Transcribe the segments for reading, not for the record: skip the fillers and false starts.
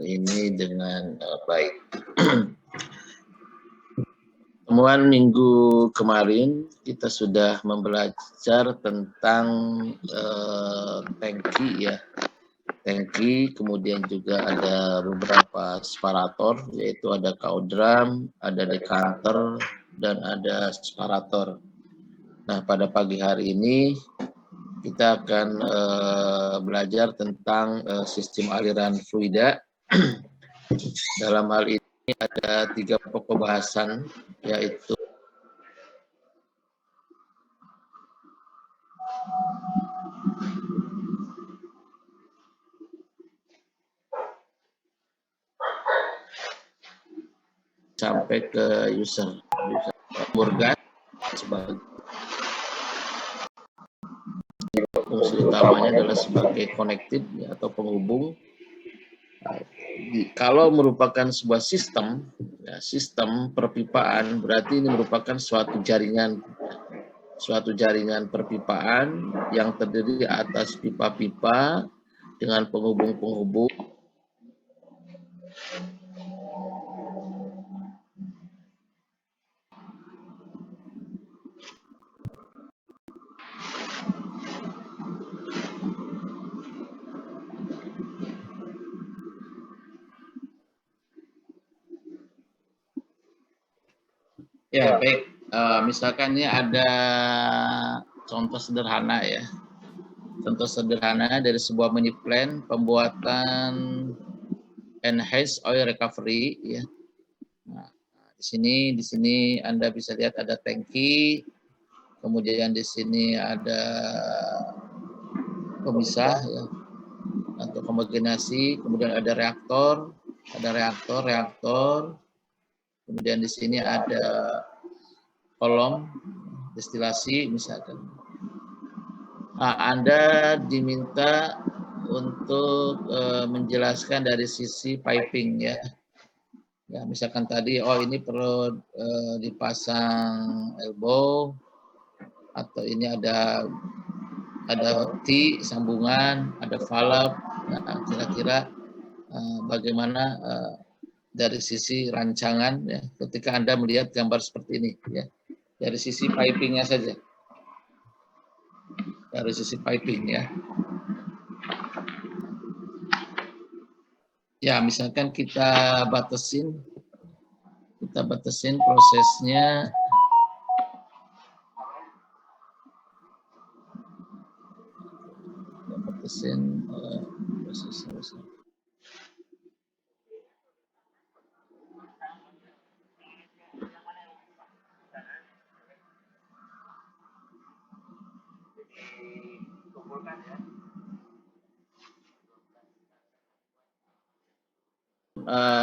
ini dengan baik. Temuan minggu kemarin kita sudah membelajar tentang tangki ya, tangki, kemudian juga ada beberapa separator, yaitu ada caudram, ada decanter, dan ada separator. Nah, pada pagi hari ini kita akan belajar tentang sistem aliran fluida. Dalam hal ini ada 3 pokok bahasan, yaitu sampai ke user Morgan sebagai fungsi utamanya adalah sebagai connected ya, atau penghubung. Kalau merupakan sebuah sistem, ya, sistem perpipaan, berarti ini merupakan suatu jaringan perpipaan yang terdiri atas pipa-pipa dengan penghubung-penghubung. Ya, baik. Misalkan ini ada contoh sederhana ya. Contoh sederhana dari sebuah mini plan pembuatan enhanced oil recovery ya. Nah, di sini Anda bisa lihat ada tangki, kemudian di sini ada pemisah ya, atau homogenasi, kemudian ada reaktor, kemudian di sini ada kolom destilasi misalkan. Nah, Anda diminta untuk menjelaskan dari sisi piping ya. Ya, misalkan tadi, oh ini perlu dipasang elbow, atau ini ada T sambungan, ada valve. Nah, kira-kira bagaimana dari sisi rancangan ya, ketika Anda melihat gambar seperti ini ya, dari sisi pipingnya saja. Dari sisi piping ya. Ya, misalkan kita batasin prosesnya. Kita batasin prosesnya.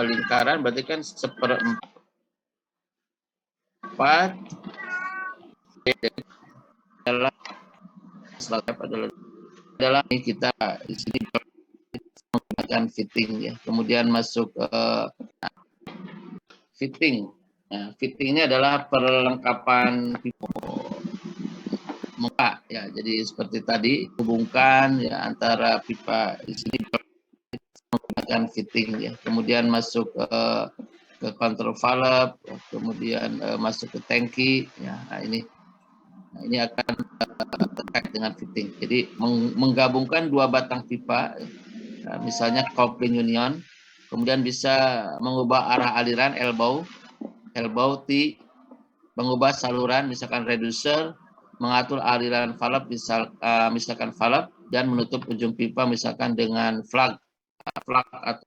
Lingkaran berarti kan 1/4 adalah ini kita di sini menggunakan fitting ya, kemudian masuk fitting. Nah, fitting ini adalah perlengkapan pipa muka ya, jadi seperti tadi hubungkan ya antara pipa di sini menggunakan fitting ya, kemudian masuk ke control valve, kemudian masuk ke tangki ya. Nah, ini akan terkait dengan fitting. Jadi menggabungkan 2 batang pipa, misalnya coupling union, kemudian bisa mengubah arah aliran elbow T, mengubah saluran misalkan reducer, mengatur aliran valve misalkan valve, dan menutup ujung pipa misalkan dengan flag atau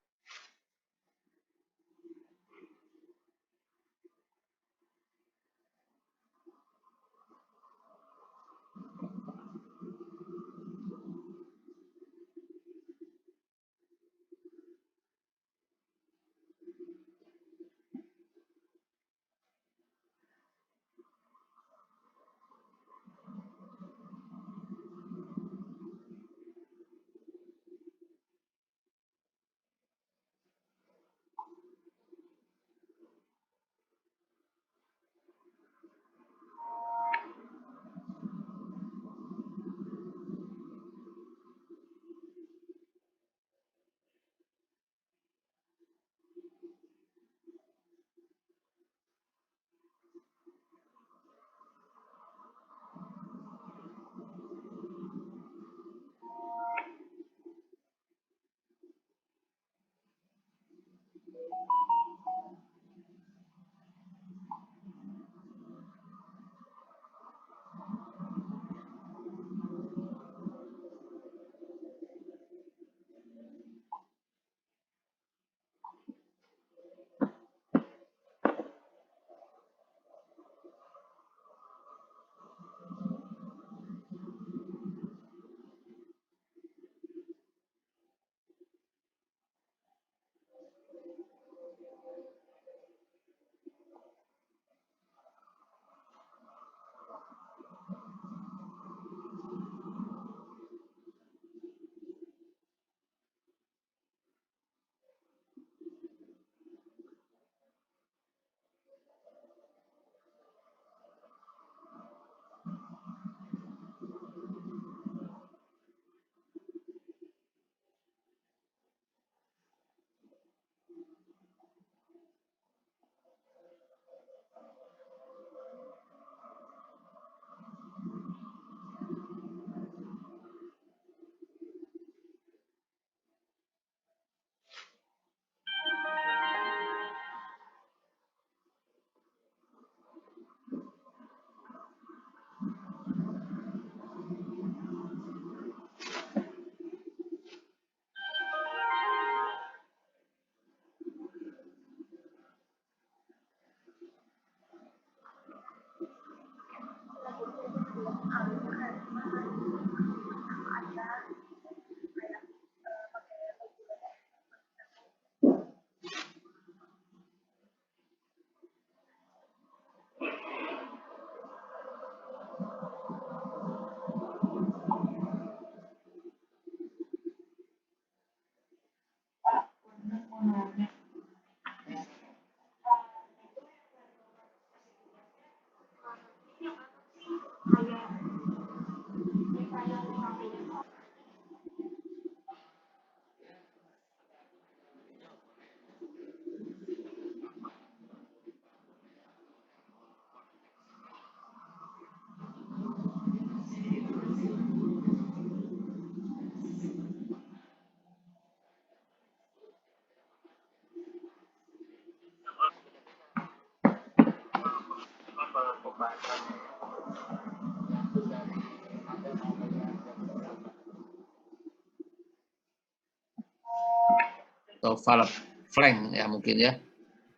atau valve flank ya mungkin ya.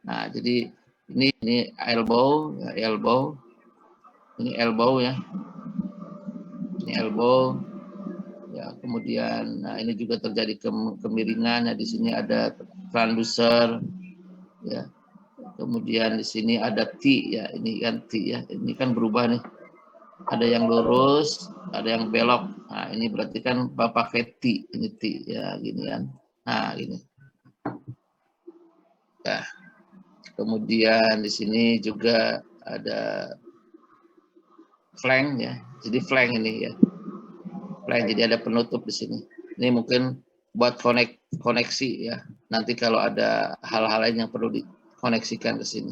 Nah, jadi ini elbow, ya, elbow. Ini elbow ya. Ini elbow. Ya, kemudian nah ini juga terjadi kemiringan. Nah, di sini ada transducer ya. Kemudian di sini ada T ya. Ini kan T ya. Ini kan berubah nih. Ada yang lurus, ada yang belok. Nah, ini berarti kan pakai T, ini T ya gini kan. Nah, gini. Nah, kemudian di sini juga ada flank ya. Jadi flank ini ya. Flank jadi ada penutup di sini. Ini mungkin buat koneksi ya. Nanti kalau ada hal-hal lain yang perlu dikoneksikan ke sini.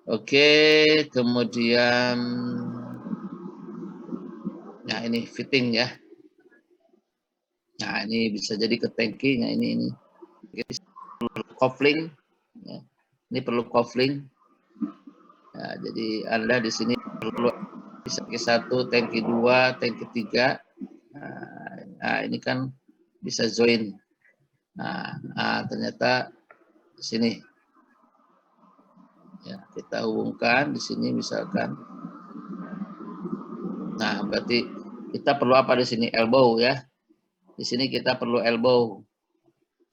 Oke, kemudian nah ini fitting ya. Nah, ini bisa jadi ke tangki. Nah, ini perlu coupling. Ya. Ini perlu coupling. Nah, jadi Anda di sini perlu bisa tangki 1, tangki 2, tangki 3. Nah, ini kan bisa join. Nah, ternyata di sini ya kita hubungkan di sini misalkan. Nah, berarti kita perlu apa di sini? Elbow ya. Di sini kita perlu elbow.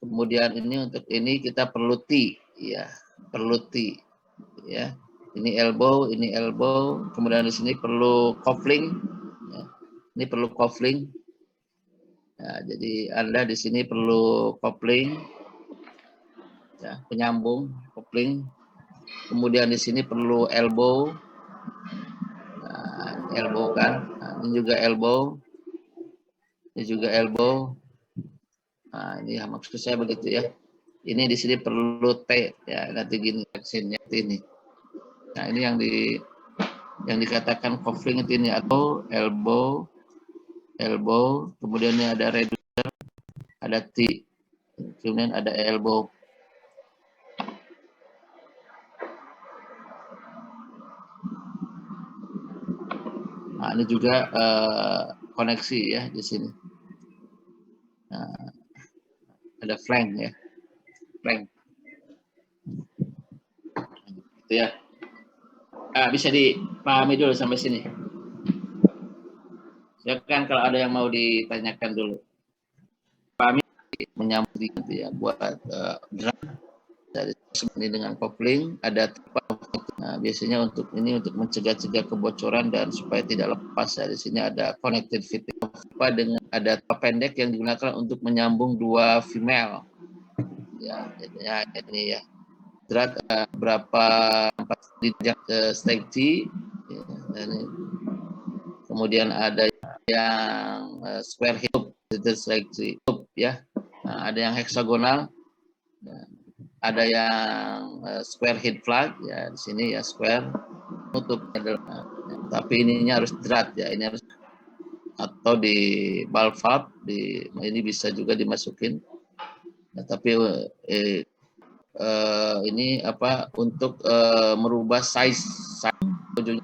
Kemudian ini untuk ini kita perlu T ya, perlu T ya. Ini elbow, ini elbow. Kemudian di sini perlu coupling. Ya. Ini perlu coupling. Ya, jadi Anda di sini perlu coupling, ya, penyambung, coupling. Kemudian di sini perlu elbow, nah, elbow kan. Nah, ini juga elbow, ini juga elbow. Nah, ini maksud saya begitu ya. Ini di sini perlu T, ya nanti gini actionnya ini. Nah, ini yang dikatakan coupling itu ini atau elbow, elbow. Kemudian ini ada reducer, ada T, kemudian ada elbow. Nah, ini juga koneksi ya di sini. Nah, ada flank ya, flank. Itu ya. Bisa dipahami dulu sampai sini. Silakan kalau ada yang mau ditanyakan dulu. Pahami menyambut gitu ya buat drum dari ini dengan kopling ada nah, biasanya untuk ini untuk mencegah kebocoran dan supaya tidak lepas ya di sini ada connected fitting dengan ada pendek yang digunakan untuk menyambung dua female ya jadinya ini ya berat berapa dijak stretchy ya, kemudian ada yang square hip itu stretchy ya nah, ada yang heksagonal ya. Ada yang square head flag ya di sini ya square tutup tapi ininya harus drat ya ini harus atau di valve ini bisa juga dimasukin nah, tapi ini apa untuk merubah size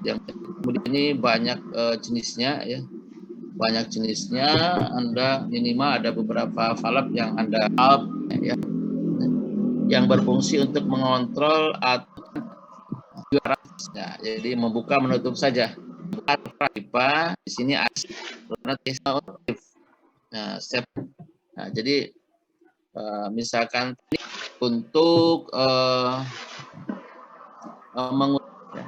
yang kemudian ini banyak jenisnya ya banyak jenisnya Anda minimal ada beberapa valve yang Anda up ya yang berfungsi untuk mengontrol atau ya, jadi membuka menutup saja. Pipa di sini ada nah, step. Nah, jadi misalkan untuk ya,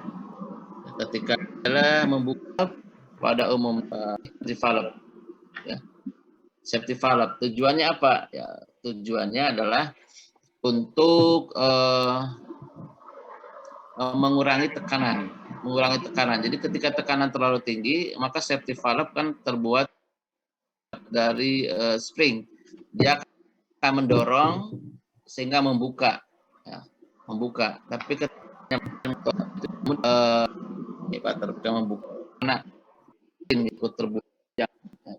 ketika adalah membuka pada umum safety valve ya. Safety valve tujuannya apa? Ya, tujuannya adalah untuk mengurangi tekanan. Jadi ketika tekanan terlalu tinggi, maka safety valve kan terbuat dari spring. Dia akan mendorong sehingga membuka, ya, membuka. Tapi ketika membuka, karena ikut terbuka, ya,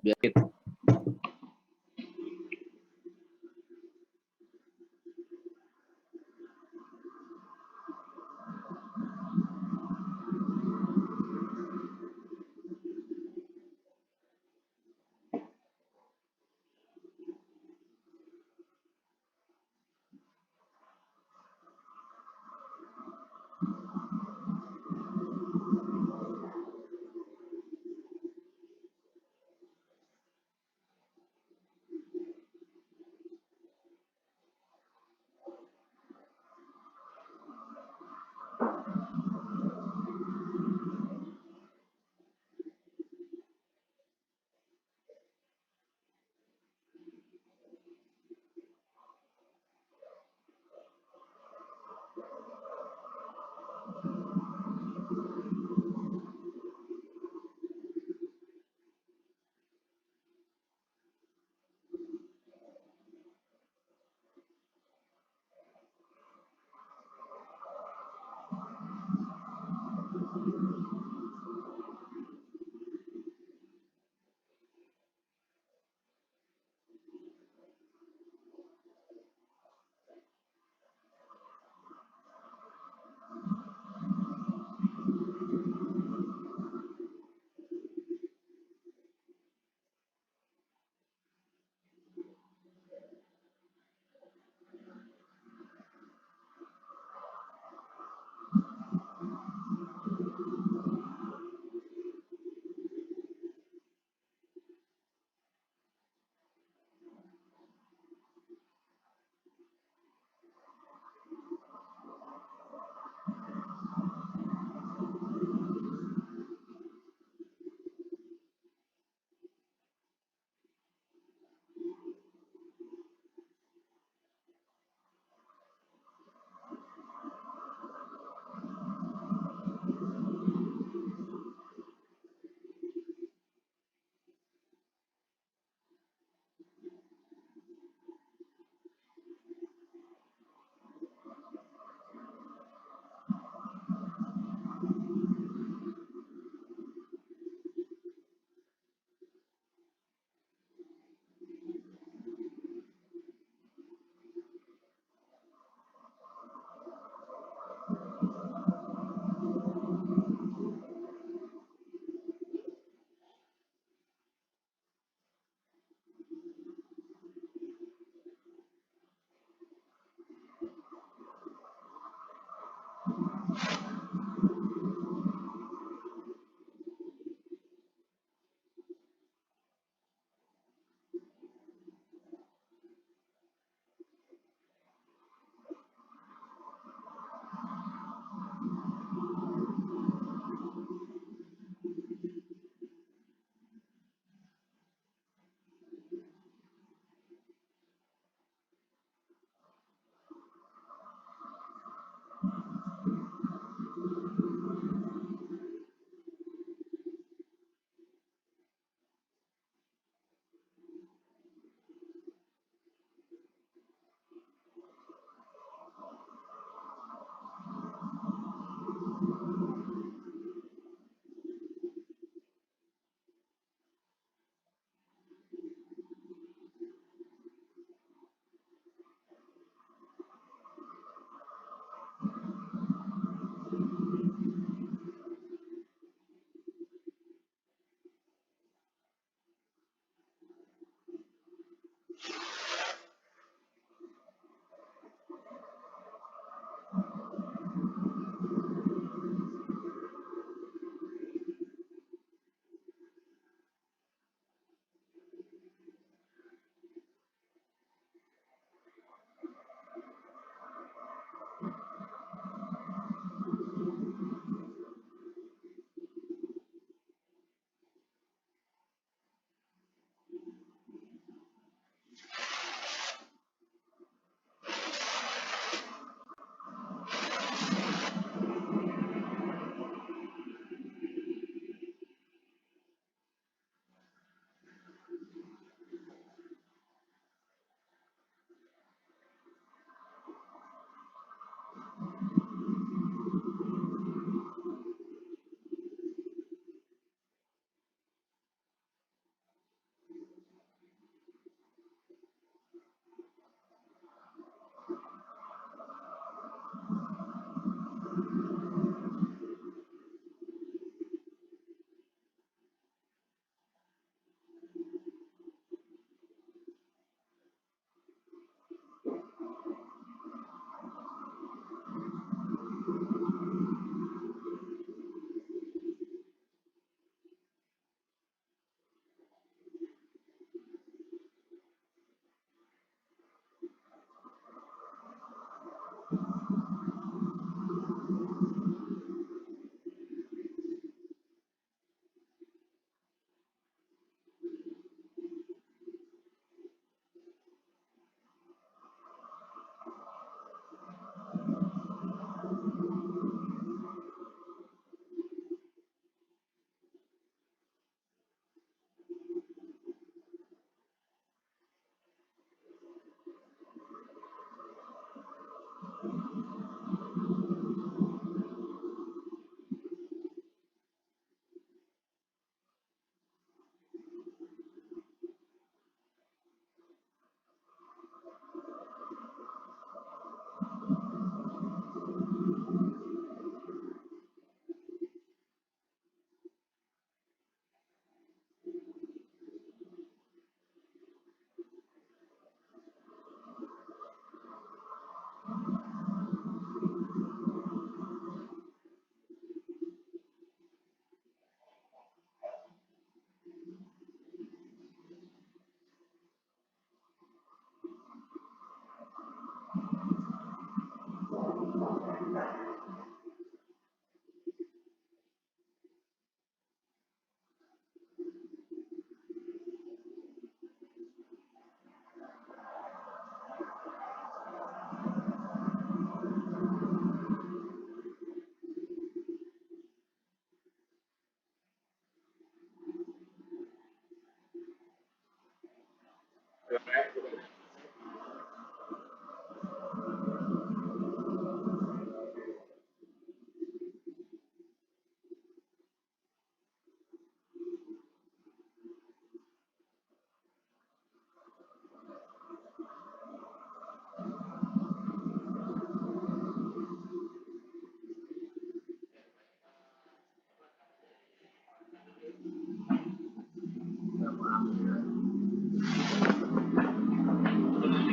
biar itu.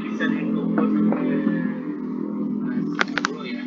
Bisa dikumpul sampai dulu ya.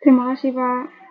Terima kasih, Pak.